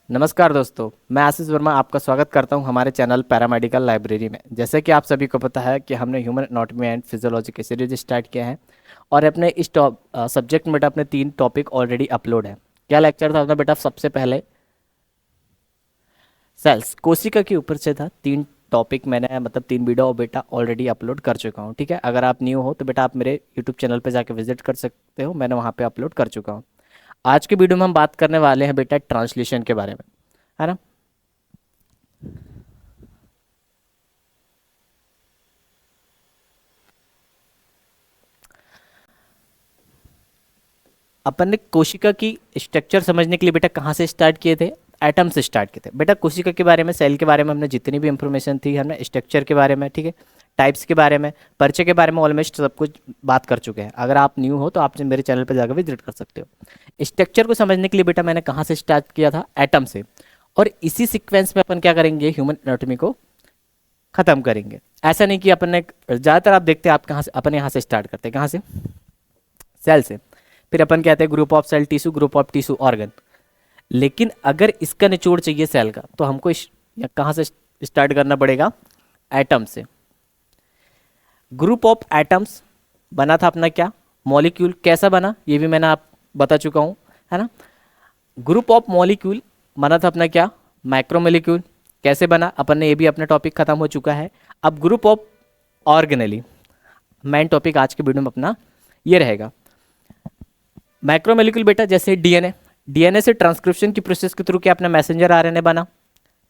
नमस्कार दोस्तों, मैं आशीष वर्मा आपका स्वागत करता हूं हमारे चैनल पैरामेडिकल लाइब्रेरी में। जैसे कि आप सभी को पता है कि हमने ह्यूमन एनाटॉमी एंड फिजियोलॉजी की सीरीज स्टार्ट किया है और अपने इस सब्जेक्ट में बेटा अपने 3 टॉपिक ऑलरेडी अपलोड है। क्या लेक्चर था अपना बेटा? सबसे पहले सेल्स कोशिका के ऊपर से था। 3 टॉपिक मैंने मतलब 3 वीडियो बेटा ऑलरेडी अपलोड कर चुका हूँ। ठीक है, अगर आप न्यू हो तो बेटा आप मेरे यूट्यूब चैनल पर जाकर विजिट कर सकते हो, मैंने वहाँ पे अपलोड कर चुका हूँ। आज के वीडियो में हम बात करने वाले हैं बेटा ट्रांसलेशन के बारे में, है ना। अपन ने कोशिका की स्ट्रक्चर समझने के लिए बेटा कहाँ से स्टार्ट किए थे? एटम से स्टार्ट किए थे बेटा। कोशिका के बारे में, सेल के बारे में हमने जितनी भी इंफॉर्मेशन थी, हमने स्ट्रक्चर के बारे में, ठीक है, टाइप्स के बारे में, परिचय के बारे में ऑलमोस्ट सब कुछ बात कर चुके हैं। अगर आप न्यू हो तो आप मेरे चैनल पर जाकर विजिट कर सकते हो। स्ट्रक्चर को समझने के लिए बेटा मैंने कहाँ से स्टार्ट किया था? एटम से। और इसी सीक्वेंस में अपन क्या करेंगे? ह्यूमन एनाटॉमी को खत्म करेंगे। ऐसा नहीं कि अपन ने, ज़्यादातर आप देखते हैं आप कहाँ से, अपन यहाँ से स्टार्ट करते हैं। कहाँ से? सेल से। फिर अपन कहते हैं group of cell tissue, group of tissue organ. लेकिन अगर इसका निचोड़ चाहिए सेल का, तो हमको कहाँ से स्टार्ट करना पड़ेगा? एटम से। ग्रुप ऑफ एटम्स बना था अपना क्या? मॉलिक्यूल। कैसा बना ये भी मैंने आप बता चुका हूँ, है ना। ग्रुप ऑफ मॉलिक्यूल बना था अपना क्या? माइक्रोमोलिक्यूल। कैसे बना? अपन ने ये भी अपना टॉपिक खत्म हो चुका है। अब group of organelle, main topic आज के वीडियो में अपना ये रहेगा। माइक्रोमोलिक्यूल बेटा जैसे डीएनए, डीएनए से ट्रांसक्रिप्शन की प्रोसेस के थ्रू क्या अपना मैसेंजर आरएनए बना,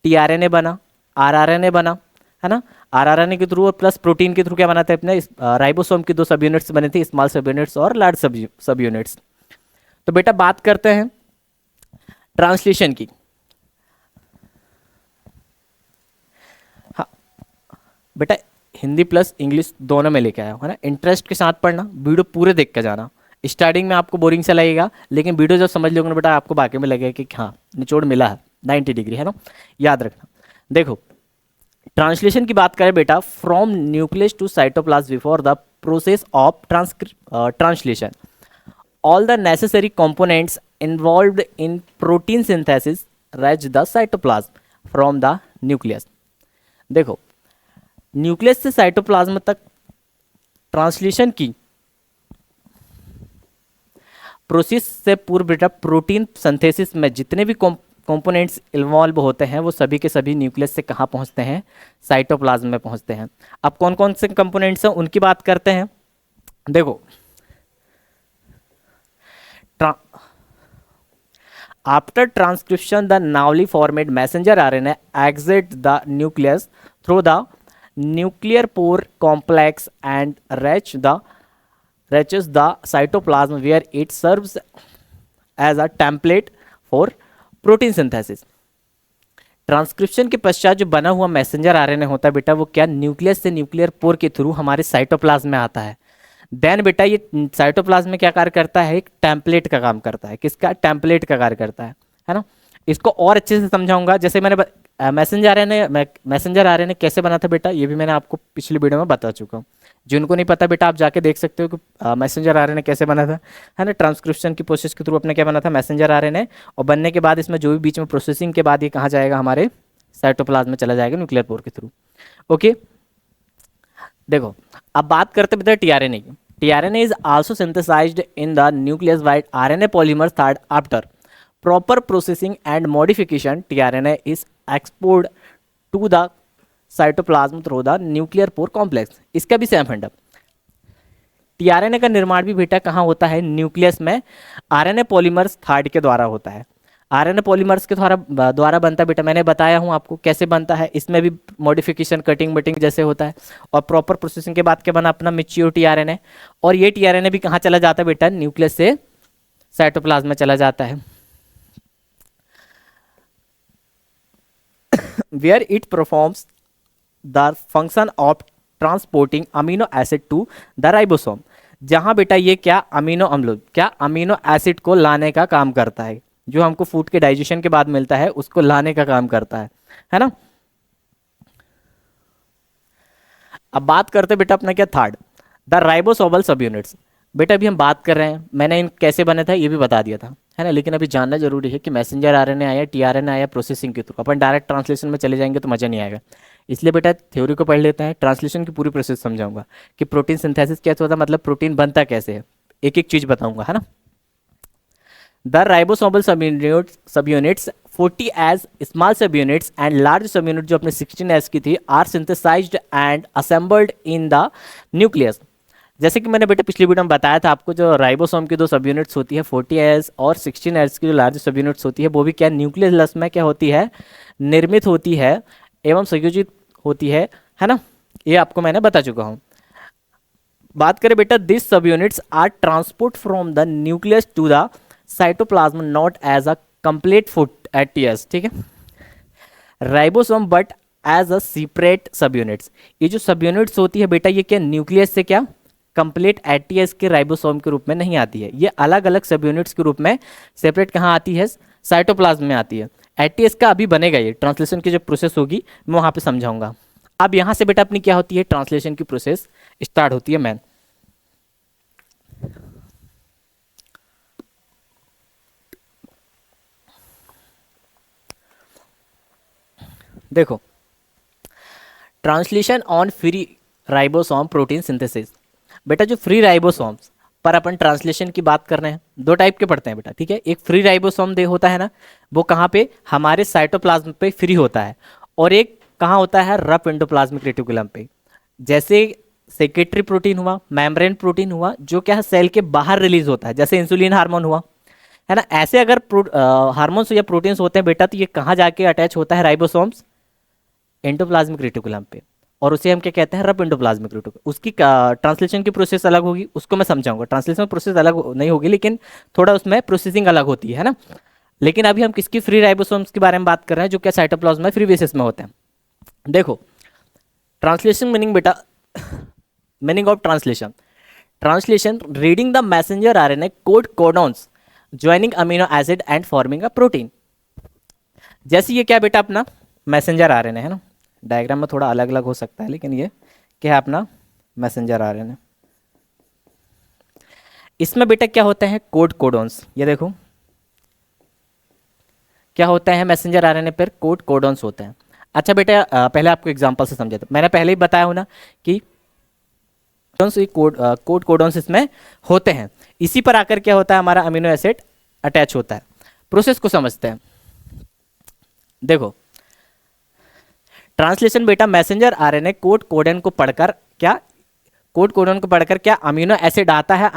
टीआरएनए बना, आरआरएनए बना, है ना। आरआरएनए के थ्रू और प्लस प्रोटीन के थ्रू क्या बनाते हैं अपने? राइबोसोम की 2 सब यूनिट्स बने थे, स्मॉल सब यूनिट्स और लार्ज सब यूनिट्स। तो बेटा बात करते हैं ट्रांसलेशन की। हाँ बेटा, हिंदी प्लस इंग्लिश दोनों में लेके आया हूँ, है ना। इंटरेस्ट के साथ पढ़ना, वीडियो पूरे देख के जाना। स्टार्टिंग में आपको बोरिंग सा लगेगा, लेकिन वीडियो जब समझ लोगे ना बेटा, आपको बाकी में लगेगा कि हाँ निचोड़ मिला है 90 डिग्री, है ना। याद रखना। देखो, ट्रांसलेशन की बात करें बेटा, from nucleus to cytoplasm before the process of translation all the necessary components involved in protein synthesis reach the cytoplasm from the nucleus। देखो, न्यूक्लियस से साइटोप्लाज्म तक ट्रांसलेशन की प्रोसेस से पूर्व बेटा प्रोटीन सिंथेसिस में जितने भी कंपोनेंट्स इन्वॉल्व होते हैं वो सभी के सभी न्यूक्लियस से कहाँ पहुँचते हैं? साइटोप्लाज्म में पहुँचते हैं। अब कौन कौन से कंपोनेंट्स हैं उनकी बात करते हैं। देखो, after transcription the newly formed messenger RNA exit the nucleus through the nuclear pore complex and reaches the cytoplasm where it serves as a template for protein synthesis। Transcription के पश्चात जो बना हुआ मैसेंजर आरएनए होता है बेटा, वो क्या न्यूक्लियस से न्यूक्लियर पोर के थ्रू हमारे साइटोप्लाज्म में आता है। देन बेटा ये साइटोप्लाज्म में क्या कार्य करता है? एक टेम्पलेट का काम करता है। किसका? टेम्पलेट का कार्य करता है ना। इसको और अच्छे से समझाऊंगा। जैसे मैंने मैसेंजर आरएनए कैसे बना था बेटा, ये भी मैंने आपको पिछली वीडियो में बता चुका हूँ। जिनको नहीं पता बेटा, आप जाके देख सकते हो कि मैसेंजर आरएनए कैसे बना था, है ना। ट्रांसक्रिप्शन की प्रोसेस के थ्रू अपने क्या बना था? Messenger RNA. और बनने के बाद इसमें जो भी बीच में प्रोसेसिंग के बाद ये कहाँ जाएगा? हमारे साइटोप्लाज्म में चला जाएगा, न्यूक्लियर पोर के थ्रू। ओके, देखो अब बात करते बेटा टीआरएनए की। TRNA is also synthesized in the nucleus by RNA polymers third after proper processing and modification. TRNA is export to the cytoplasm through the nuclear pore complex. इसका भी same फंडा। TRNA का निर्माण भी बेटा कहाँ होता है? न्यूक्लियस में आरएनए पॉलीमर्स थर्ड के द्वारा होता है। आरएनए पॉलीमर्स के द्वारा बनता है बेटा, मैंने बताया हूँ आपको कैसे बनता है। इसमें भी मॉडिफिकेशन, कटिंग बटिंग जैसे होता है। और प्रॉपर प्रोसेसिंग के बाद क्या बना? अपना मैच्योर टीआरएनए। और ये टीआरएनए भी कहाँ चला जाता है बेटा? न्यूक्लियस से साइटोप्लाज्म में चला जाता है, where it performs the function of transporting amino acid to the ribosome। जहां बेटा ये क्या? अमीनो अम्ल, क्या अमीनो एसिड को लाने का काम करता है। जो हमको फूड के डाइजेशन के बाद मिलता है उसको लाने का काम करता है ना। अब बात करते बेटा अपना क्या? थर्ड, द राइबोसोमल सब यूनिट्स। बेटा अभी हम बात कर रहे हैं, मैंने इन कैसे बना था ये भी बता दिया था, है ना, लेकिन अभी जानना जरूरी है कि मैसेंजर आरएनए आया, टीआरएनए आया, प्रोसेसिंग के थ्रू। अपन डायरेक्ट ट्रांसलेशन में चले जाएंगे तो मज़ा नहीं आएगा, इसलिए बेटा थ्योरी को पढ़ लेते हैं, ट्रांसलेशन की पूरी प्रोसेस समझाऊंगा कि प्रोटीन सिंथेसिस कैसे होता है, मतलब प्रोटीन बनता कैसे है, एक एक चीज़ बताऊंगा, है ना। The ribosomal subunits 40 as small subunits and large subunit जो अपने 16 एज की थी are synthesized and assembled in the nucleus. जैसे कि मैंने बेटा पिछली वीडियो में बताया था आपको, जो राइबोसोम की दो सब यूनिट्स होती है 40 एज और 16 एज की जो लार्ज सब यूनिट्स होती है वो भी क्या न्यूक्लियस में क्या होती है, निर्मित होती है एवं संयोजित होती है ना, ये आपको मैंने बता चुका हूँ। बात करें बेटा, this subunits are transport from the nucleus to the cytoplasm not as a complete food एटीएस, ठीक है, ribosome but as a separate subunits. ये जो सब यूनिट्स होती है बेटा ये क्या न्यूक्लियस से क्या कंप्लीट एटीएस के राइबोसोम के रूप में नहीं आती है, ये अलग अलग सब यूनिट्स के रूप में सेपरेट कहाँ आती है, साइटोप्लाज्म में आती है। एटीएस का अभी बनेगा, ये ट्रांसलेशन की जो प्रोसेस होगी मैं वहाँ पे समझाऊंगा। अब यहाँ से बेटा अपनी क्या होती है, ट्रांसलेशन की प्रोसेस स्टार्ट होती है मैन। देखो, translation on free ribosome protein synthesis. बेटा जो फ्री राइबोसोम्स पर अपन ट्रांसलेशन की बात कर रहे हैं, दो टाइप के पढ़ते हैं बेटा, ठीक है। एक फ्री राइबोसोम दे होता है ना, वो कहाँ पे हमारे साइटोप्लाज्म पे फ्री होता है, और एक कहाँ होता है, रफ एंडोप्लाज्मिक रेटिकुलम पे। जैसे सेक्रेटरी प्रोटीन हुआ, मेम्ब्रेन प्रोटीन हुआ, जो क्या है सेल के बाहर रिलीज होता है, जैसे इंसुलिन हार्मोन हुआ, है ना। ऐसे अगर हार्मोन्स या प्रोटीन्स होते हैं बेटा तो ये कहाँ जाके अटैच होता है, राइबोसोम्स एंडोप्लाज्मिक रेटिकुलम पे, और उसे हम क्या कहते हैं, रफ एंडोप्लाज्मिक रेटिकुलम। उसकी ट्रांसलेशन की प्रोसेस अलग होगी, उसको मैं समझाऊंगा। ट्रांसलेशन प्रोसेस अलग नहीं होगी, लेकिन थोड़ा उसमें प्रोसेसिंग अलग होती है ना। लेकिन अभी हम किसकी फ्री राइबोसोम्स के बारे में बात कर रहे हैं, जो क्या साइटोप्लाज्म में फ्री बेसिस में होते हैं। देखो ट्रांसलेशन मीनिंग बेटा, meaning of translation, translation reading the messenger RNA code codons joining amino acid and forming a protein. जैसे ये क्या बेटा अपना मैसेंजर आरएनए है ना, डायग्राम में थोड़ा अलग अलग हो सकता है, लेकिन ये क्या है अपना मैसेंजर आरएनए। इसमें बेटा क्या होते हैं, कोड कोडॉन्स। ये देखो क्या होता है, मैसेंजर आरएनए पर कोड कोडॉन्स होते हैं। अच्छा बेटा पहले आपको एग्जांपल से समझाता हूं। मैंने पहले ही बताया हूं ना कि कोड कोडॉन्स इसमें होते हैं, इसी पर आकर क्या होता है, हमारा अमीनो एसिड अटैच होता है। प्रोसेस को समझते हैं। देखो ट्रांसलेशन बेटा, मैसेंजर आरएनए कोड कोडन को पढ़कर क्या, कोड कोडन को पढ़कर क्या अमीनो एसिड आता है,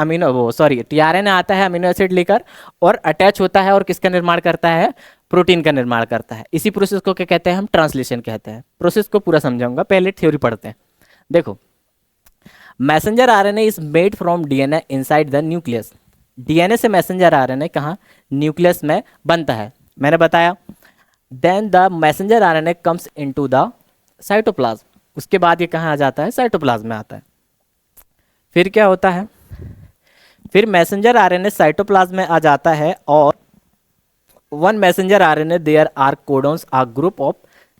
टीआरएनए आता है अमीनो एसिड लेकर, और अटैच होता है और किसका निर्माण करता है, प्रोटीन का निर्माण करता है। इसी प्रोसेस को क्या कहते हैं, हम ट्रांसलेशन कहते हैं। प्रोसेस को पूरा समझाऊंगा, पहले थ्योरी पढ़ते हैं। देखो messenger RNA is made from DNA inside the nucleus. DNA से मैसेंजर आरएनए कहाँ, न्यूक्लियस में बनता है, मैंने बताया। Then the messenger RNA comes into the cytoplasm. उसके बाद ये कहाँ आ जाता है, साइटोप्लाज्म में आता है। फिर क्या होता है, फिर मैसेंजर आरएनए साइटोप्लाज्म में आ जाता है, और one messenger RNA there are codons a group of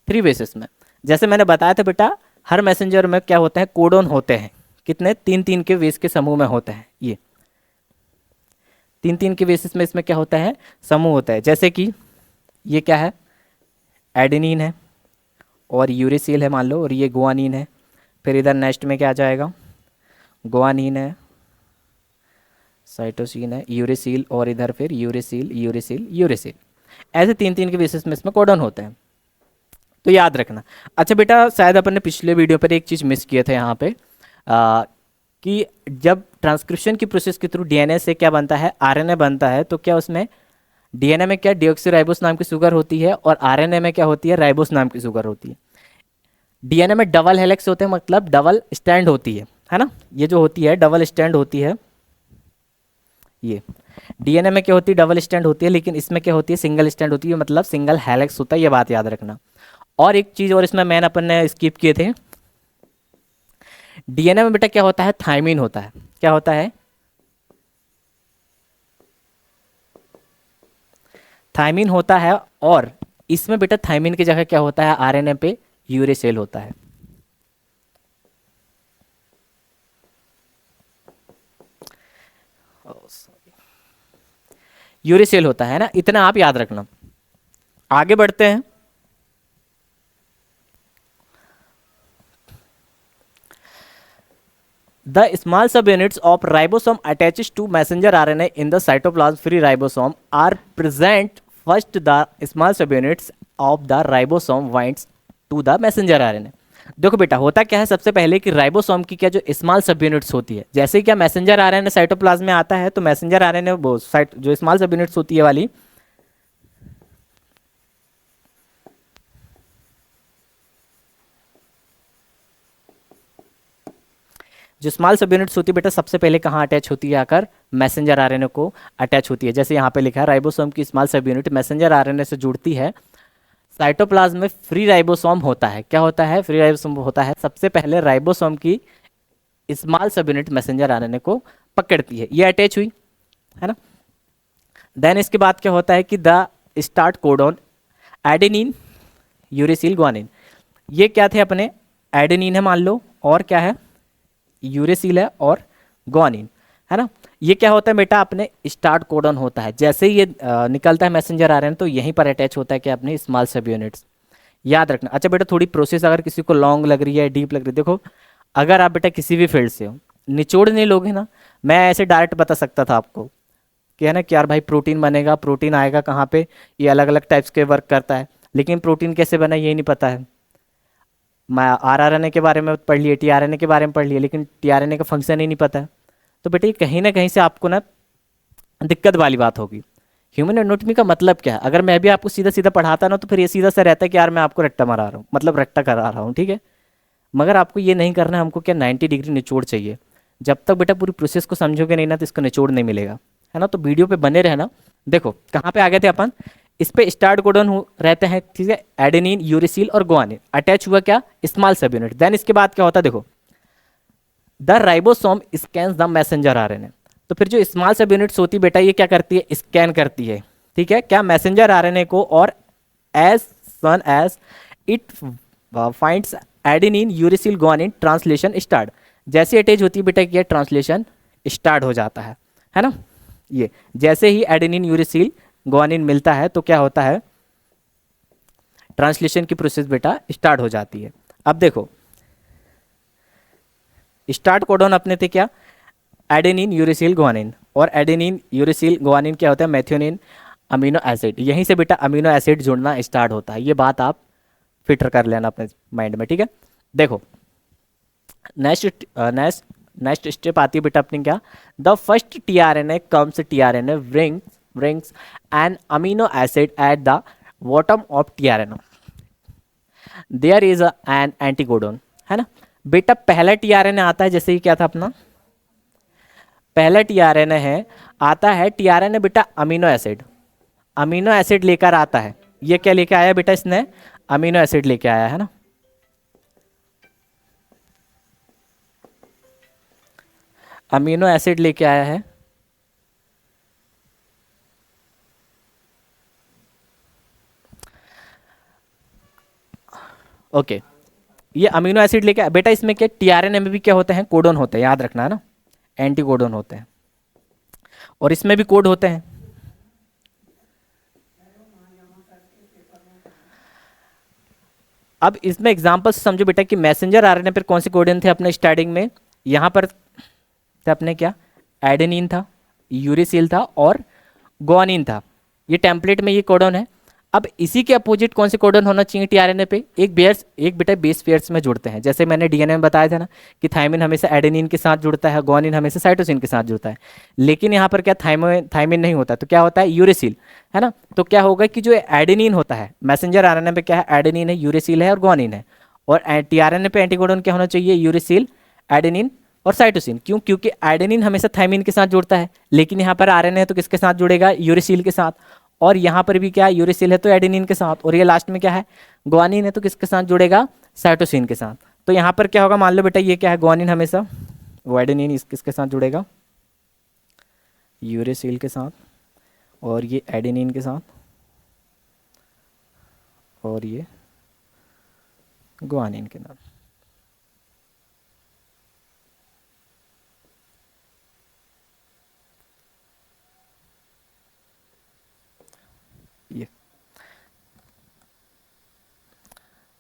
3 bases में। जैसे मैंने बताया था बेटा, हर मैसेंजर में क्या होते हैं, कोडॉन होते हैं। कितने, 3-3 के बेस के समूह में होते हैं। ये 3-3 के बेसिस में इसमें क्या होता है, समूह होता है। जैसे कि ये क्या है, एडेनिन है, और यूरेसिल है मान लो, और ये गुआनिन है। फिर इधर नेक्स्ट में क्या आ जाएगा, गुआनिन है, साइटोसिन है, यूरेसिल, और इधर फिर यूरेसिल यूरेसिल यूरेसिल। ऐसे 3-3 के बेसिस में इसमें कोडॉन होते हैं, तो याद रखना। अच्छा बेटा शायद अपन ने पिछले वीडियो पर एक चीज़ मिस किए थे यहाँ पे, कि जब ट्रांसक्रिप्शन की प्रोसेस के थ्रू डीएनए से क्या बनता है, आरएनए बनता है, तो क्या उसमें डीएनए में क्या डीऑक्सीराइबोस नाम की शुगर होती है, और आरएनए में क्या होती है, राइबोस नाम की शुगर होती है। डीएनए में डबल हेलिक्स होते हैं, मतलब डबल स्टैंड होती है ना, ये जो होती है डबल स्टैंड होती है। ये डीएनए में क्या होती है, डबल स्टैंड होती है, लेकिन इसमें क्या होती है, सिंगल स्टैंड होती है, मतलब सिंगल हेलिक्स होता है, ये बात याद रखना। और एक चीज़ और इसमें मैंने अपन ने स्किप किए थे, डीएनए में बेटा क्या होता है, थायमिन होता है। क्या होता है, थायमिन होता है, और इसमें बेटा थायमिन की जगह क्या होता है, आरएनए पे यूरेसिल होता है। यूरेसिल होता है ना, इतना आप याद रखना। आगे बढ़ते हैं। The small subunits of ribosome attaches to messenger RNA in the cytoplasm free ribosome are present first. The small subunits of the ribosome binds to the messenger RNA। देखो बेटा होता क्या है, सबसे पहले कि राइबोसोम की क्या जो स्मॉल सब यूनिट्स होती है, जैसे ही क्या मैसेंजर आरएनए साइटोप्लाज्म में आता है तो मैसेंजर आरएनए वो साइट जो स्मॉल सब यूनिट्स होती है वाली, जो स्मॉल सब यूनिट्स होती है बेटा सबसे पहले कहाँ अटैच होती है, आकर मैसेंजर आरएनए को अटैच होती है। जैसे यहाँ पे लिखा है राइबोसोम की स्मॉल सब यूनिट मैसेंजर आरएनए से जुड़ती है, साइटोप्लाज्म में फ्री राइबोसोम होता है। क्या होता है? फ्री राइबोसोम होता है। सबसे पहले राइबोसोम की स्मॉल सब यूनिट मैसेंजर आरएनए को पकड़ती है, ये अटैच हुई है ना। देन इसके बाद क्या होता है कि the start codon adenine uracil guanine, ये क्या थे अपने, एडेनिन है मान लो, और क्या है, यूरेसिल है और ग्वानिन है ना। ये क्या होता है बेटा, अपने स्टार्ट कोडॉन होता है। जैसे ही ये निकलता है मैसेंजर आ रहे हैं तो यहीं पर अटैच होता है कि अपने स्मॉल सब यूनिट्स, याद रखना। अच्छा बेटा थोड़ी प्रोसेस अगर किसी को लॉन्ग लग रही है, डीप लग रही है, देखो अगर आप बेटा किसी भी फील्ड से हो, निचोड़ नहीं लोगे ना, मैं ऐसे डायरेक्ट बता सकता था आपको कि है ना कि यार भाई प्रोटीन बनेगा, प्रोटीन आएगा कहाँ पे, ये अलग अलग टाइप्स के वर्क करता है, लेकिन प्रोटीन कैसे बना ये नहीं पता है। मैं आरआरएनए के बारे में पढ़ लिए, टीआरएनए के बारे में पढ़ लिए, लेकिन टीआरएनए का फंक्शन ही नहीं पता है। तो बेटा ये कहीं ना कहीं से आपको ना दिक्कत वाली बात होगी। ह्यूमन एनाटॉमी का मतलब क्या है, अगर मैं भी आपको सीधा सीधा पढ़ाता ना तो फिर ये सीधा सा रहता है कि यार मैं आपको रट्टा मारा रहा हूँ, मतलब रट्टा करा रहा हूँ, ठीक है। मगर आपको ये नहीं करना है, हमको क्या 90 डिग्री निचोड़ चाहिए। जब तक बेटा पूरी प्रोसेस को समझोगे नहीं ना तो इसका निचोड़ नहीं मिलेगा, है ना। तो वीडियो पे बने रहना। देखो कहाँ पे आ गए थे अपन, इस पे स्टार्ट कोडन रहते हैं, ठीक है, एडेनिन यूरेसिल और ग्वानिन, अटैच हुआ क्या, स्मॉल सब यूनिट। देन इसके बाद क्या होता है, देखो the ribosome scans the messenger RNA. तो फिर जो स्मॉल सब यूनिट्स होती है बेटा ये क्या करती है, स्कैन करती है, ठीक है, क्या, मैसेंजर आरएनए को, और as soon as it finds adenine uracil guanine translation start. जैसे अटैच होती है बेटा ये ट्रांसलेशन स्टार्ट हो जाता है ना। ये जैसे ही एडेनिन यूरेसिल ग्वानिन मिलता है तो क्या होता है, ट्रांसलेशन की प्रोसेस बेटा स्टार्ट हो जाती है। अब देखो स्टार्ट कोडॉन अपने थे क्या, एडेनिन यूरेसिल ग्वानिन, और एडेनिन यूरेसिल ग्वानिन क्या होता है, मेथियोनिन अमीनो एसिड। यहीं से बेटा अमीनो एसिड जुड़ना स्टार्ट होता है, ये बात आप फिटर कर लेना अपने माइंड में, ठीक है। देखो नेक्स्ट नेक्स्ट नेक्स्ट स्टेप आती है बेटा अपनी क्या, the first tRNA comes, tRNA brings an amino acid at the bottom of tRNA, there is an anticodon, है ना। बेटा पहला टीआरएनए आता है, जैसे ही क्या था अपना पहला टीआरएनए है, आता है टीआरएनए बेटा अमीनो एसिड, अमीनो एसिड लेकर आता है। ये क्या लेके आया बेटा, इसने अमीनो एसिड लेके आया है ना। अमीनो एसिड लेके आया है, ओके। ये अमीनो एसिड लेके बेटा इसमें क्या टीआरएनए में भी क्या होते हैं, कोडोन होते हैं, याद रखना है ना, एंटी कोडोन होते हैं, और इसमें भी कोड होते हैं। अब इसमें एग्जांपल समझो बेटा कि मैसेंजर आरएनए पर कौन से कोडन थे अपने स्टार्टिंग में, यहाँ पर थे अपने क्या, एडेनिन था, यूरेसिल था और ग्वानिन था। ये टेम्पलेट में ये कोडन है। अब इसी के अपोजिट कौन से कोडन होना चाहिए टीआरएनए पे, एक बेटा बेस पेयर्स में जुड़ते हैं। जैसे मैंने डीएनए में बताया था ना कि थाइमिन हमेशा एडेनिन के साथ जुड़ता है, ग्वानिन हमेशा साइटोसिन के साथ जुड़ता है, लेकिन यहाँ पर क्या थाइमिन नहीं होता, तो क्या होता है, यूरेसिल, है ना। तो क्या होगा कि जो एडेनिन होता है मैसेंजर आरएनए पे क्या है, एडेनिन है, यूरेसिल है और ग्वानिन है, और टीआरएनए पे एंटीकोडन क्या होना चाहिए, यूरेसिल, एडेनिन और साइटोसिन। क्यों, क्योंकि एडेनिन हमेशा थाइमिन के साथ जुड़ता है, लेकिन यहाँ पर आरएनए है तो किसके साथ जुड़ेगा, यूरेसिल के साथ, और यहाँ पर भी क्या है, यूरेसिल है तो एडेनिन के साथ, और ये लास्ट में क्या है, ग्वानिन है तो किसके साथ जुड़ेगा, साइटोसिन के साथ। तो यहाँ पर क्या होगा, मान लो बेटा ये क्या है, ग्वानिन हमेशा, वो एडेनिन किसके साथ जुड़ेगा, यूरेसिल के साथ, और ये एडेनिन के साथ, और ये ग्वानिन के साथ।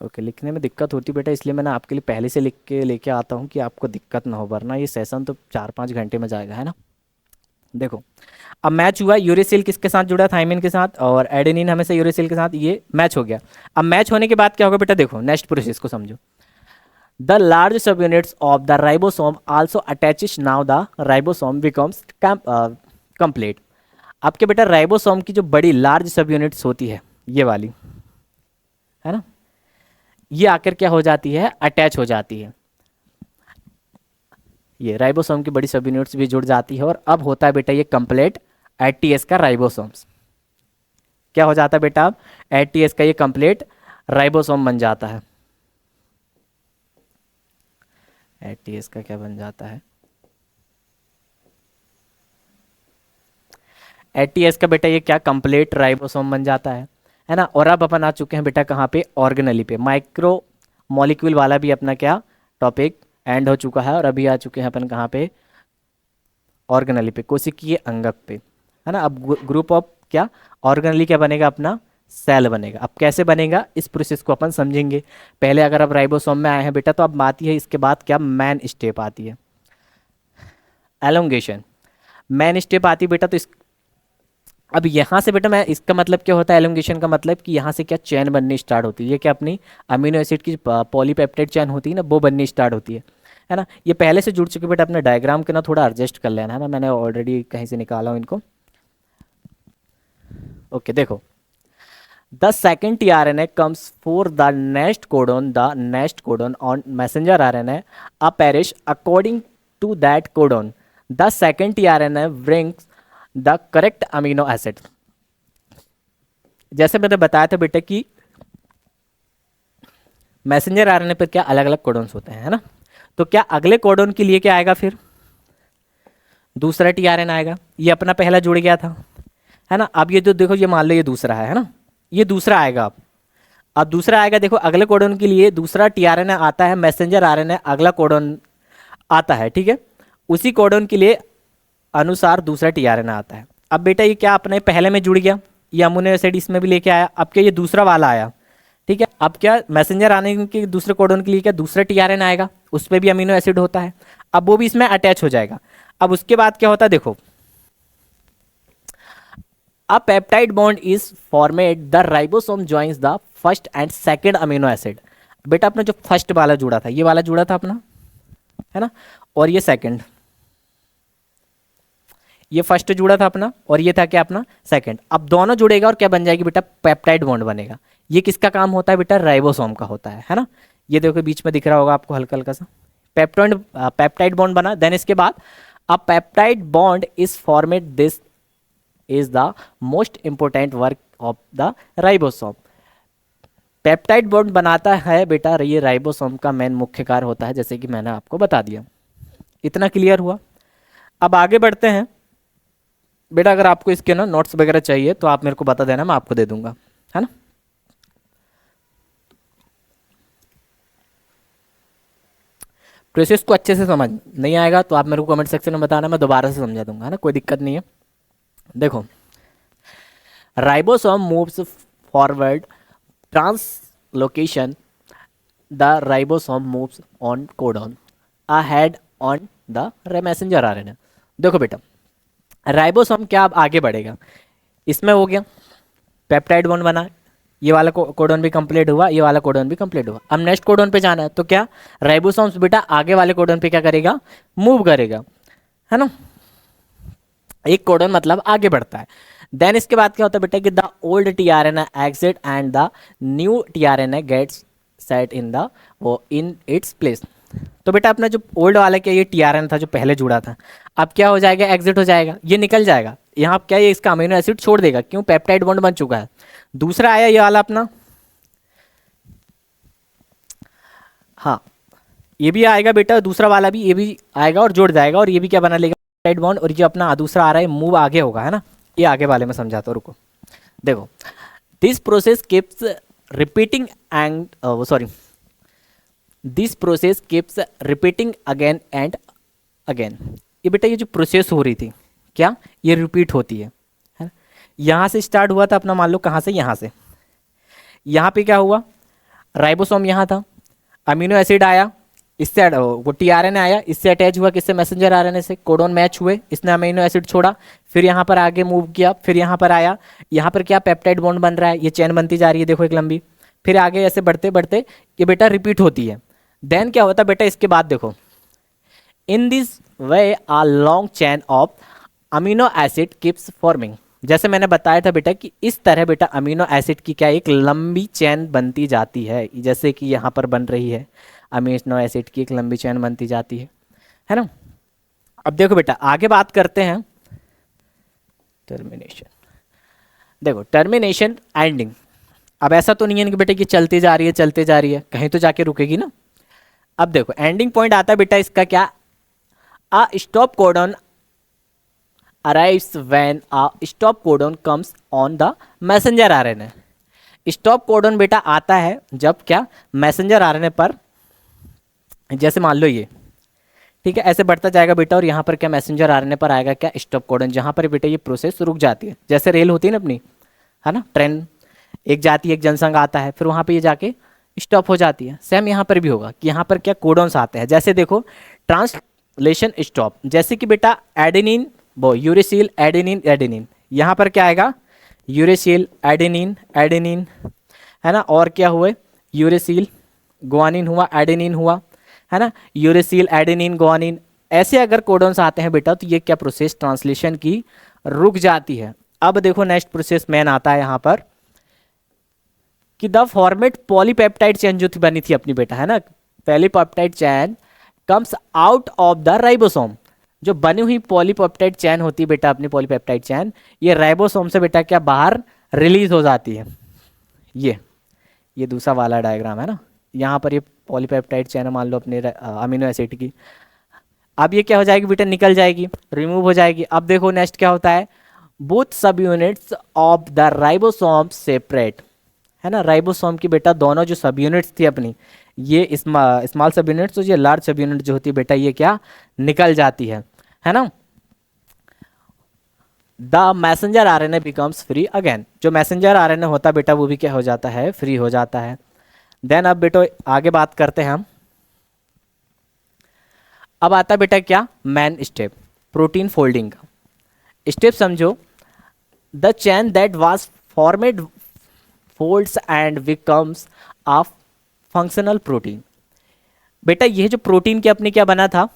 ओके, लिखने में दिक्कत होती बेटा, इसलिए मैंने आपके लिए पहले से लिख के लेके आता हूँ कि आपको दिक्कत ना हो, वरना ये सेशन तो 4-5 घंटे में जाएगा, है ना। देखो, अब मैच हुआ, यूरेसिल किसके साथ जुड़ा, थाइमिन के साथ, और एडेनिन हमेशा यूरेसिल के साथ, ये मैच हो गया। अब मैच होने के बाद क्या होगा बेटा, देखो नेक्स्ट प्रोसेस को समझो। द लार्ज सब units of the ribosome also attaches, now the ribosome becomes complete. आपके बेटा राइबोसोम की जो बड़ी लार्ज सब यूनिट्स होती है, ये वाली, है ना, ये आकर क्या हो जाती है, अटैच हो जाती है। ये राइबोसोम की बड़ी सब यूनिट्स भी जुड़ जाती है, और अब होता है बेटा ये कंप्लीट एटीएस का राइबोसोम्स। क्या हो जाता है बेटा, अब एटीएस का ये कंप्लीट राइबोसोम बन जाता है। एटीएस का क्या बन जाता है, एटीएस का बेटा ये क्या, कंप्लीट राइबोसोम बन जाता है ना। और अब अपन आ चुके हैं बेटा कहाँ पे, ऑर्गेनली पे। माइक्रो मॉलिक्यूल वाला भी अपना क्या टॉपिक एंड हो चुका है, और अभी आ चुके हैं अपन कहाँ पे, ऑर्गेनली पे, कोशिकीय अंगक पे, है ना। अब ग्रुप ऑफ क्या, ऑर्गेनली क्या बनेगा अपना, सेल बनेगा। अब कैसे बनेगा इस प्रोसेस को अपन समझेंगे। पहले अगर आप राइबोसोम में आए हैं बेटा, तो अब आती है इसके बाद क्या, मैन स्टेप आती है, एलोंगेशन। मैन स्टेप आती है बेटा, तो इस अब यहाँ से बेटा मैं, इसका मतलब क्या होता है एलोंगेशन का मतलब, कि यहाँ से क्या चैन बननी स्टार्ट होती है। ये क्या अपनी अमीनो एसिड की पॉलीपेप्टाइड चैन होती है ना, वो बननी स्टार्ट होती है ना। ये पहले से जुड़ चुके बेटा, अपने डायग्राम के ना थोड़ा एडजस्ट कर लेना, है ना, मैंने ऑलरेडी कहीं से निकाला हूँ इनको। ओके देखो, the second tRNA comes for the next codon on messenger RNA a pairs according to that codon the second tRNA brings the correct amino acid. जैसे मैंने बताया था बेटा कि मैसेंजर आरएनए पर क्या अलग अलग कोडन्स होते हैं, है ना। तो क्या अगले कोडन के लिए क्या आएगा, फिर दूसरा टीआरएन आएगा। ये अपना पहला जुड़ गया था, है ना। अब ये जो देखो, ये मान लो ये दूसरा है ना, ये दूसरा आएगा। अब दूसरा आएगा, देखो अगले कोडन के लिए दूसरा टीआरएन आता है, मैसेंजर आरएनए अगला कोडन आता है, ठीक है। उसी कोडन के लिए अनुसार दूसरा टीआरएन आता है। अब बेटा ये क्या अपने पहले में जुड़ गया, ये अमीनो एसिड इसमें भी लेके आया। अब क्या ये दूसरा वाला आया, ठीक है। अब क्या मैसेंजर आने के दूसरे कोडन के लिए क्या दूसरा टीआरएन आएगा, उस पर भी अमीनो एसिड होता है। अब वो भी इसमें अटैच हो जाएगा। अब उसके बाद क्या होता है, देखो अ peptide bond is formed, the ribosome joins the first and second amino acid. बेटा अपना जो फर्स्ट वाला जुड़ा था, ये वाला जुड़ा था अपना, है ना, और ये सेकेंड, ये फर्स्ट जुड़ा था अपना, और ये था क्या अपना सेकंड। अब दोनों जुड़ेगा और क्या बन जाएगी बेटा, पेप्टाइड बॉन्ड बनेगा। ये किसका काम होता है बेटा, राइबोसोम का होता है ना। ये देखो बीच में दिख रहा होगा आपको हल्का हल्का सा पेप्टाइड बॉन्ड बना। देन इसके बाद अ peptide bond is formed, this is the most important work of the ribosome. Peptide bond बनाता है बेटा, ये राइबोसोम का मेन मुख्य कार्य होता है, जैसे कि मैंने आपको बता दिया। इतना क्लियर हुआ। अब आगे बढ़ते हैं बेटा। अगर आपको इसके ना नोट्स वगैरह चाहिए तो आप मेरे को बता देना, मैं आपको दे दूंगा, है ना। प्रोसेस को अच्छे से समझ नहीं आएगा तो आप मेरे को कमेंट सेक्शन में बताना, मैं दोबारा से समझा दूंगा, है ना, कोई दिक्कत नहीं है। देखो, ribosome moves forward translocation, the ribosome moves on codon ahead on the messenger RNA. देखो बेटा, राइबोसोम क्या अब आगे बढ़ेगा, इसमें हो गया पेप्टाइड बॉन्ड बना, ये वाला कोडोन भी कंप्लीट हुआ, ये वाला कोडोन भी कंप्लीट हुआ। अब नेक्स्ट कोडोन पे जाना है, तो क्या राइबोसोम्स बेटा आगे वाले कोडोन पे क्या करेगा, मूव करेगा, है ना। एक कोडोन मतलब आगे बढ़ता है। देन इसके बाद क्या होता है बेटा कि the old tRNA exit and the new tRNA gets set in the वो इन इट्स प्लेस। तो बेटा अपना जो ओल्ड वाला क्या ये टीआरएन था जो पहले जुड़ा था, अब क्या हो जाएगा, एग्जिट हो जाएगा, ये निकल जाएगा। यहाँ क्या ये इसका अमीनो एसिड छोड़ देगा, क्यों, पेप्टाइड बॉन्ड बन चुका है। दूसरा आया ये वाला अपना, हाँ ये भी आएगा बेटा, दूसरा वाला भी, ये भी आएगा और जुड़ जाएगा, और ये भी क्या बना लेगा पेप्टाइड बॉन्ड। और ये अपना दूसरा आ रहा है मूव आगे होगा, है ना। ये आगे वाले में समझाता हूँ, रुको। देखो, this process keeps repeating and sorry this process keeps repeating again and again. ये बेटा ये जो प्रोसेस हो रही थी क्या, ये रिपीट होती है यहाँ से स्टार्ट हुआ था अपना, मान लो कहाँ से, यहाँ से। यहाँ पे क्या हुआ, राइबोसोम यहाँ था, अमीनो एसिड आया, इससे वो टीआरएनए आया, इससे अटैच हुआ किससे, मैसेंजर आरएनए से, कोडोन मैच हुए, इसने अमीनो एसिड छोड़ा, फिर यहाँ पर आगे मूव किया, फिर यहाँ पर आया, यहाँ पर क्या पेप्टाइड बॉन्ड बन रहा है, ये चेन बनती जा रही है देखो एक लंबी, फिर आगे ऐसे बढ़ते बढ़ते ये बेटा रिपीट होती है। देन क्या होता है बेटा इसके बाद देखो, in this way a long chain of amino acid keeps forming. जैसे मैंने बताया था बेटा कि इस तरह बेटा अमीनो एसिड की क्या एक लंबी चेन बनती जाती है, जैसे कि यहाँ पर बन रही है, अमीनो एसिड की एक लंबी चेन बनती जाती है ना। अब देखो बेटा आगे बात करते हैं टर्मिनेशन। देखो टर्मिनेशन एंडिंग, अब ऐसा तो नहीं है कि बेटा कि चलती जा रही है चलते जा रही है, कहीं तो जाके रुकेगी ना। अब देखो एंडिंग पॉइंट आता है बेटा इसका क्या, a stop codon arrives when a stop codon comes on the messenger RNA। Stop codon बेटा आता है जब क्या, मैसेंजर आरएनए पर, जैसे मान लो ये ठीक है ऐसे बढ़ता जाएगा बेटा, और यहाँ पर क्या मैसेंजर आरएनए पर आएगा क्या, स्टॉप कोडन, जहाँ पर बेटा ये प्रोसेस रुक जाती है। जैसे रेल होती है ना अपनी, है ना, ट्रेन एक जाती है, एक जनसंघ आता है, फिर वहाँ पे ये जाके स्टॉप हो जाती है। सेम यहाँ पर भी होगा कि यहाँ पर क्या कोडॉन्स आते हैं। जैसे देखो ट्रांसलेशन स्टॉप, जैसे कि बेटा एडेनिन वो यूरेसिल एडेनिन एडेनिन, यहाँ पर क्या आएगा, यूरेसिल एडेनिन एडेनिन, है ना, और क्या हुए, यूरेसिल ग्वानिन हुआ, एडेनिन हुआ, है ना, यूरेसिल एडेनिन ग्वानिन। ऐसे अगर कोडॉन्स आते हैं बेटा तो ये क्या प्रोसेस ट्रांसलेशन की रुक जाती है। अब देखो नेक्स्ट प्रोसेस मैन आता है यहाँ पर कि द फॉर्मेट पॉलीपेप्टाइड चेन जो थी बनी थी अपनी बेटा, है ना, polypeptide chain comes out of the ribosome. जो बनी हुई पॉलीपेप्टाइड चेन होती है बेटा अपनी पॉलीपेप्टाइड चेन, ये राइबोसोम से बेटा क्या बाहर रिलीज हो जाती है। ये दूसरा वाला डायग्राम है ना, यहाँ पर ये पॉलीपेप्टाइड चेन मान लो अपने अमीनो एसिड की, अब ये क्या हो जाएगी बेटा, निकल जाएगी, रिमूव हो जाएगी। अब देखो नेक्स्ट क्या होता है, बोथ सब units of the ribosome separate, है ना, राइबोसोम की बेटा दोनों जो सब यूनिट्स थी अपनी, ये स्मॉल सब यूनिट्स और ये लार्ज सब यूनिट जो होती है बेटा ये क्या निकल जाती है ना। The messenger RNA becomes free again, जो मैसेंजर आरएनए होता है बेटा वो भी क्या हो जाता है, फ्री हो जाता है। देन अब बेटो आगे बात करते हैं हम, अब आता है बेटा क्या मैन स्टेप, प्रोटीन फोल्डिंग का स्टेप समझो। The chain that was formed folds and becomes a functional protein. बेटा ये जो प्रोटीन के अपने क्या बना था,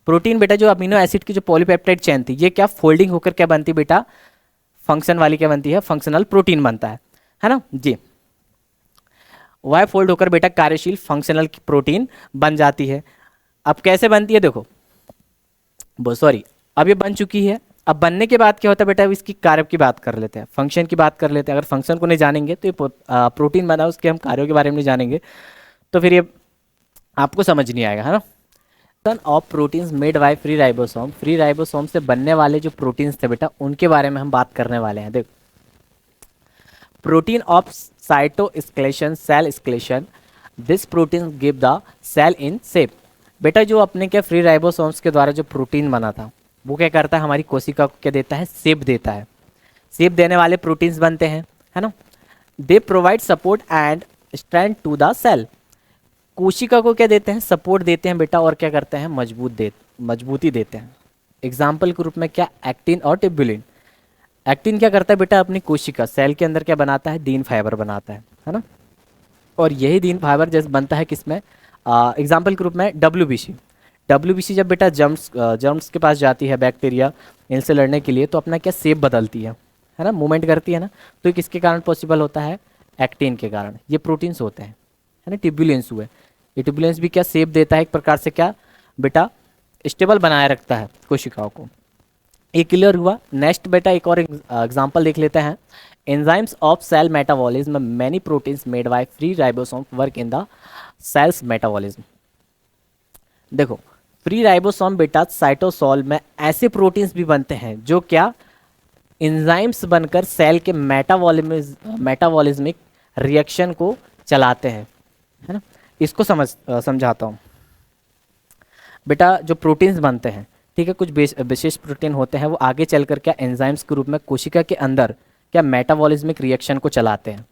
प्रोटीन बेटा जो अमीनो एसिड की जो पॉलीपेप्टाइड चेन थी ये क्या फोल्डिंग होकर क्या बनती बेटा, फंक्शन वाली क्या बनती है, फंक्शनल प्रोटीन बनता है ना जी। वह फोल्ड होकर बेटा कार्यशील फंक्शनल प्रोटीन बन जाती है। अब कैसे बनती है देखो, सॉरी अब ये बन चुकी है, अब बनने के बाद क्या होता है बेटा, इसकी कार्य की बात कर लेते हैं, फंक्शन की बात कर लेते हैं। अगर फंक्शन को नहीं जानेंगे तो ये प्रोटीन बना उसके हम कार्यों के बारे में नहीं जानेंगे तो फिर ये आपको समझ नहीं आएगा, है ना। Son of proteins made by free ribosome, free ribosome से बनने वाले जो प्रोटीन्स थे बेटा उनके बारे में हम बात करने वाले हैं। देखो protein of cytoskeleton, cell skeleton, this protein give the cell in shape. बेटा जो अपने क्या फ्री राइबोसोम्स के द्वारा जो प्रोटीन बना था वो क्या करता है, हमारी कोशिका को क्या देता है, शेप देता है। शेप देने वाले प्रोटीन्स बनते हैं, है ना। They provide support and strength to the cell, कोशिका को क्या देते हैं, सपोर्ट देते हैं बेटा, और क्या करते हैं, मजबूती देते हैं। एग्जाम्पल के रूप में क्या, एक्टिन और टिब्युलिन। एक्टिन क्या करता है बेटा, अपनी कोशिका सेल के अंदर क्या बनाता है, दीन फाइबर बनाता है ना, और यही दीन फाइबर जैसे बनता है किसमें, एग्जाम्पल के रूप में डब्ल्यूबीसी जब बेटा जर्म्स के पास जाती है बैक्टीरिया इनसे लड़ने के लिए तो अपना क्या शेप बदलती है ना, मूवमेंट करती है ना, तो ये किसके कारण पॉसिबल होता है, एक्टिन के कारण। ये प्रोटीन्स होते हैं, है ना। टिब्युलेंस हुए, ये टिब्युलेंस भी क्या शेप देता है एक प्रकार से, क्या बेटा स्टेबल बनाए रखता है कोशिकाओं को। ये क्लियर हुआ। नेक्स्ट बेटा एक और एग्जांपल देख लेते हैं, enzymes of cell metabolism, many proteins made by free ribosome work in the cells metabolism. देखो फ्री राइबोसोम बेटा साइटोसोल में ऐसे प्रोटीन्स भी बनते हैं जो क्या एंजाइम्स बनकर सेल के मेटाबॉलिज्मिक रिएक्शन को चलाते हैं, है ना। इसको समझाता हूँ बेटा। जो प्रोटीन्स बनते हैं, ठीक है, कुछ विशेष प्रोटीन होते हैं वो आगे चलकर क्या एंजाइम्स के रूप में कोशिका के अंदर क्या मेटाबॉलिज्मिक रिएक्शन को चलाते हैं।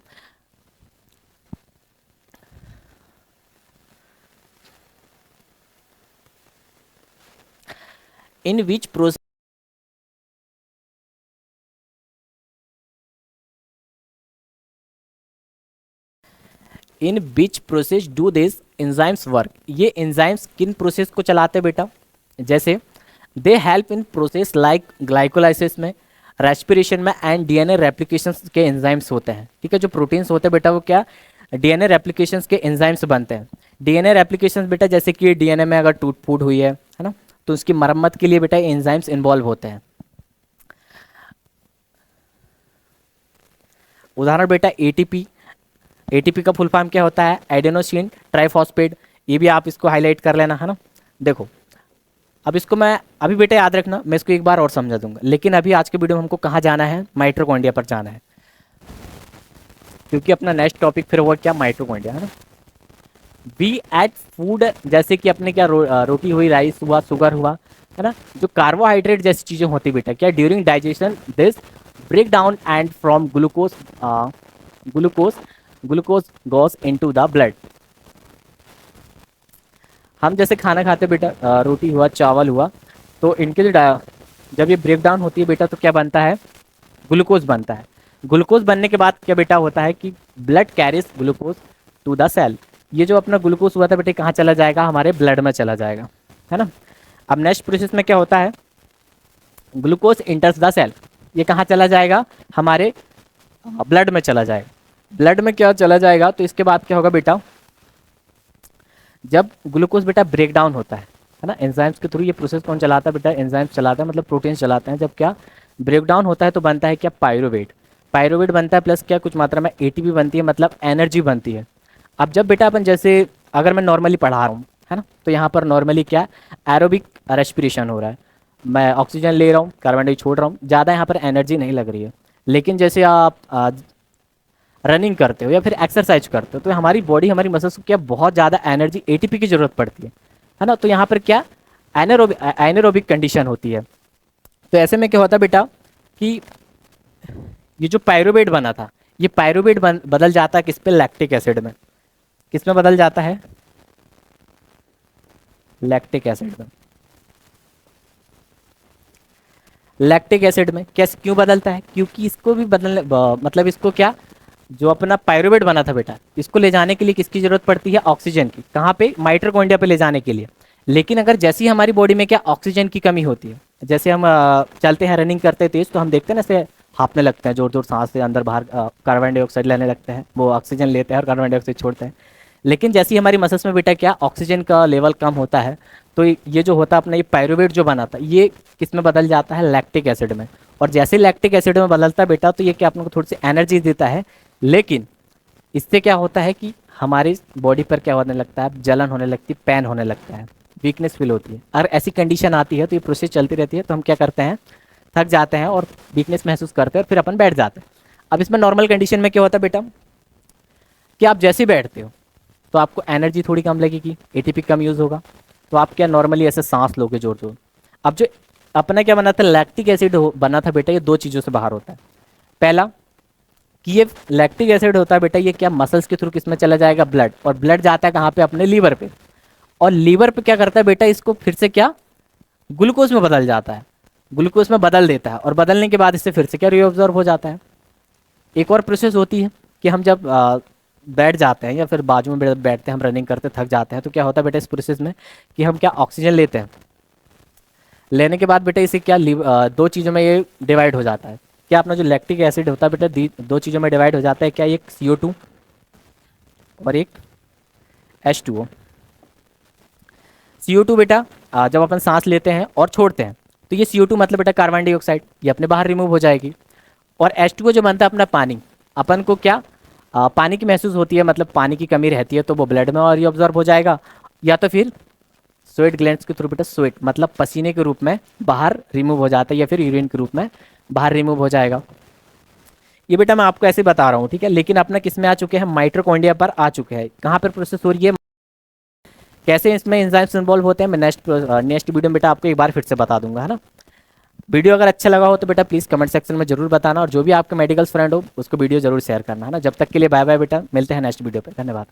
In which process in which process do this enzymes work, ये एंजाइम्स किन प्रोसेस को चलाते हैं बेटा, जैसे they help in process like glycolysis में, रेस्पिरेशन में एंड डीएनए रेप्लिकेशन के एंजाइम्स होते हैं, ठीक है। जो प्रोटीन्स होते हैं बेटा वो क्या, डीएनए रेप्लिकेशंस के एंजाइम्स बनते हैं। डीएनए रेप्लिकेशंस बेटा जैसे कि डीएनए में अगर टूट फूट हुई है ना, तो उसकी मरम्मत के लिए बेटा एंजाइम्स इन्वॉल्व होते हैं। उदाहरण बेटा एटीपी, एटीपी का फुल फॉर्म क्या होता है, एडेनोसिन ट्राइफॉस्फेट, ये भी आप इसको हाईलाइट कर लेना है ना। देखो अब इसको मैं अभी बेटा याद रखना, मैं इसको एक बार और समझा दूंगा, लेकिन अभी आज के वीडियो में हमको कहाँ जाना है, माइटोकॉन्ड्रिया पर जाना है, क्योंकि अपना नेक्स्ट टॉपिक फिर वो क्या, माइटोकॉन्ड्रिया है ना। वी एट फूड, जैसे कि अपने क्या रोटी हुई, राइस हुआ, शुगर हुआ, है ना, जो कार्बोहाइड्रेट जैसी चीज़ें होती बेटा क्या, during digestion this break down and from glucose glucose glucose goes into the blood. हम जैसे खाना खाते बेटा, रोटी हुआ, चावल हुआ, तो इनके जो जब ये ब्रेक डाउन होती है बेटा तो क्या बनता है, ग्लूकोज बनता है। ग्लूकोज बनने के बाद क्या बेटा होता है कि blood carries glucose to the cell, ये जो अपना ग्लूकोज हुआ था बेटे कहाँ चला जाएगा, हमारे ब्लड में चला जाएगा, है ना। अब नेक्स्ट प्रोसेस में क्या होता है, ग्लूकोज इंटर्स द सेल, ये कहाँ चला जाएगा, हमारे ब्लड में चला जाएगा। ब्लड में क्या चला जाएगा, तो इसके बाद क्या होगा बेटा, जब ग्लूकोज बेटा ब्रेक डाउन होता है ना, एंजाइम्स के थ्रू ये प्रोसेस कौन चलाता है बेटा, एंजाइम्स चलाता है, मतलब प्रोटीन्स चलाते हैं। जब क्या ब्रेक डाउन होता है तो बनता है क्या, पायरुवेट, पायरुवेट बनता है, प्लस क्या कुछ मात्रा में एटीपी बनती है, मतलब एनर्जी बनती है। अब जब बेटा अपन जैसे अगर मैं नॉर्मली पढ़ा रहा हूँ है ना, तो यहाँ पर नॉर्मली क्या एरोबिक रेस्पिरेशन हो रहा है, मैं ऑक्सीजन ले रहा हूँ, कार्बन डाइऑक्साइड छोड़ रहा हूँ, ज़्यादा यहाँ पर एनर्जी नहीं लग रही है। लेकिन जैसे आप रनिंग करते हो या फिर एक्सरसाइज करते हो तो हमारी बॉडी, हमारी मसल्स को क्या बहुत ज़्यादा एनर्जी एटीपी की ज़रूरत पड़ती है ना। तो यहाँ पर क्या एनारोबिक कंडीशन होती है। तो ऐसे में क्या होता है बेटा कि ये जो पायरुवेट बना था, ये पायरुवेट बदल जाता है किस पे, लैक्टिक एसिड में। किस में बदल जाता है, लैक्टिक एसिड में। लैक्टिक एसिड में कैसे क्यों बदलता है, क्योंकि इसको भी बदलने मतलब इसको क्या, जो अपना पायरुवेट बना था बेटा, इसको ले जाने के लिए किसकी जरूरत पड़ती है, ऑक्सीजन की। कहाँ पे, माइटोकॉन्ड्रिया पे ले जाने के लिए। लेकिन अगर जैसी हमारी बॉडी में क्या ऑक्सीजन की कमी होती है, जैसे हम चलते हैं, रनिंग करते हैं तेज, तो हम देखते हैं ना ऐसे हाँफने लगते हैं, जोर जोर सांस से अंदर बाहर कार्बन डाइऑक्साइड लेने लगते हैं, वो ऑक्सीजन लेते हैं और कार्बन डाइऑक्साइड छोड़ते हैं। लेकिन जैसे ही हमारी मसल्स में बेटा क्या ऑक्सीजन का लेवल कम होता है, तो ये जो होता है अपना ये पायरुवेट जो बना था, ये किस में बदल जाता है, लैक्टिक एसिड में। और जैसे लैक्टिक एसिड में बदलता है बेटा, तो ये क्या अपने को थोड़ी सी एनर्जी देता है, लेकिन इससे क्या होता है कि हमारी बॉडी पर क्या होने लगता है, जलन होने लगती है, पेन होने लगता है, वीकनेस फील होती है। अगर ऐसी कंडीशन आती है तो ये प्रोसेस चलती रहती है, तो हम क्या करते हैं, थक जाते हैं और वीकनेस महसूस करते हैं और फिर अपन बैठ जाते हैं। अब इसमें नॉर्मल कंडीशन में क्या होता है बेटा कि आप जैसे ही बैठते हो तो आपको एनर्जी थोड़ी कम लगेगी, एटीपी कम यूज़ होगा, तो आप क्या नॉर्मली ऐसे सांस लोगे जोर जोर। अब जो अपना क्या बना था, लैक्टिक एसिड बना था बेटा, ये दो चीज़ों से बाहर होता है। पहला कि ये लैक्टिक एसिड होता है बेटा, ये क्या मसल्स के थ्रू किस में चला जाएगा, ब्लड, और ब्लड जाता है कहाँ पे, अपने लीवर पे, और लीवर पे क्या करता है बेटा, इसको फिर से क्या ग्लूकोज में बदल जाता है, ग्लूकोज में बदल देता है, और बदलने के बाद इससे फिर से क्या रीअब्जॉर्ब हो जाता है। एक और प्रोसेस होती है कि हम जब बैठ जाते हैं या फिर बाजू में बैठते हैं, हम रनिंग करते थक जाते हैं, तो क्या होता है बेटा इस प्रोसेस में कि हम क्या ऑक्सीजन लेते हैं, लेने के बाद बेटा इसे क्या दो चीज़ों में ये डिवाइड हो जाता है। क्या अपना जो लैक्टिक एसिड होता है बेटा दो चीज़ों में डिवाइड हो जाता है, क्या एक CO2 और एक H2O। CO2 बेटा जब अपन सांस लेते हैं और छोड़ते हैं तो ये CO2 मतलब बेटा कार्बन डाइऑक्साइड, ये अपने बाहर रिमूव हो जाएगी। और H2O जो बनता है अपना पानी, अपन को क्या पानी की महसूस होती है, मतलब पानी की कमी रहती है, तो वो ब्लड में और ऑब्जॉर्ब हो जाएगा, या तो फिर स्वेट ग्लैंड्स के थ्रू बेटा स्वेट मतलब पसीने के रूप में बाहर रिमूव हो जाता है, या फिर यूरिन के रूप में बाहर रिमूव हो जाएगा। ये बेटा मैं आपको ऐसे बता रहा हूँ, ठीक है। लेकिन अपना किस में आ चुके हैं, माइटोकॉन्ड्रिया पर आ चुके हैं। कहाँ पर प्रोसेस हो रही है, कैसे इसमें एंजाइम्स इन्वॉल्व होते हैं, मैं नेक्स्ट वीडियो में बेटा आपको एक बार फिर से बता दूंगा, है ना। वीडियो अगर अच्छा लगा हो तो बेटा प्लीज़ कमेंट सेक्शन में जरूर बताना, और जो भी आपके मेडिकल फ्रेंड हो उसको वीडियो जरूर शेयर करना, है ना। जब तक के लिए बाय बाय बेटा, मिलते हैं नेक्स्ट वीडियो पे, धन्यवाद।